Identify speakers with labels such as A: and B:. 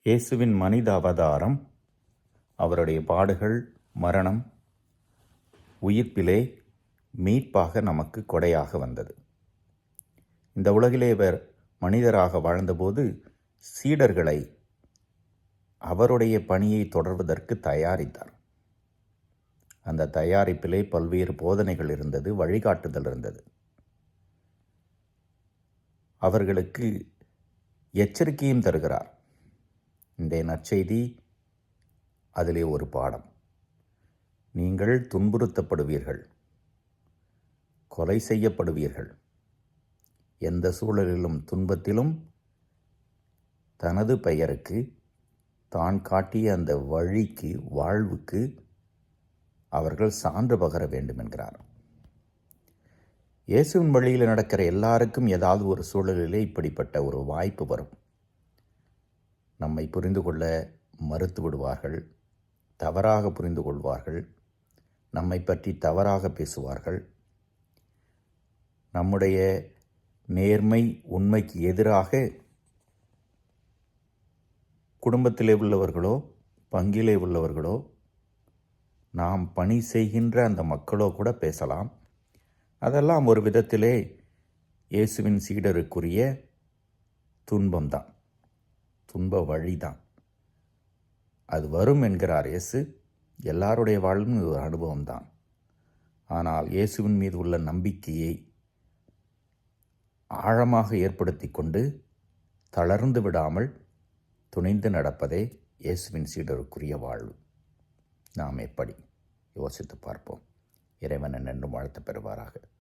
A: இயேசுவின் மனித அவதாரம், அவருடைய பாடுகள், மரணம், உயிர்ப்பிலே மீட்பாக நமக்கு கொடையாக வந்தது. இந்த உலகிலே இவர் மனிதராக வாழ்ந்தபோது சீடர்களை அவருடைய பணியை தொடர்வதற்கு தயாரித்தார். அந்த தயாரிப்பிலே பல்வேறு போதனைகள் இருந்தது, வழிகாட்டுதல் இருந்தது. அவர்களுக்கு எச்சரிக்கையும் தருகிறார். இன்றைய நற்செய்தி அதிலே ஒரு பாடம். நீங்கள் துன்புறுத்தப்படுவீர்கள், கொலை செய்யப்படுவீர்கள். எந்த சூழலிலும் துன்பத்திலும் தனது பெயருக்கு, தான் காட்டிய அந்த வழிக்கு, வாழ்வுக்கு அவர்கள் சான்று பகர வேண்டும் என்கிறார். இயேசுவின் வழியில் நடக்கிற எல்லாருக்கும் ஏதாவது ஒரு சூழலிலே இப்படிப்பட்ட ஒரு வாய்ப்பு வரும். நம்மை புரிந்து கொள்ள மறுத்து விடுவார்கள், தவறாக புரிந்து கொள்வார்கள், நம்மை பற்றி தவறாக பேசுவார்கள். நம்முடைய நேர்மை, உண்மைக்கு எதிராக குடும்பத்திலே உள்ளவர்களோ, பங்கிலே உள்ளவர்களோ, நாம் பணி செய்கின்ற அந்த மக்களோ கூட பேசலாம். அதெல்லாம் ஒரு விதத்திலே இயேசுவின் சீடருக்குரிய துன்பம்தான், துன்ப வழிதான். அது வரும் என்கிறார் இயேசு. எல்லாருடைய வாழ்வும் இது ஒரு அனுபவம்தான். ஆனால் இயேசுவின் மீது உள்ள நம்பிக்கையை ஆழமாக ஏற்படுத்தி கொண்டு தளர்ந்து விடாமல் துணிந்து நடப்பதே இயேசுவின் சீடருக்குரிய வாழ்வு. நாம் எப்படி யோசித்து பார்ப்போம். இறைவன் என்றும் வாழ்த்து பெறுவாராக.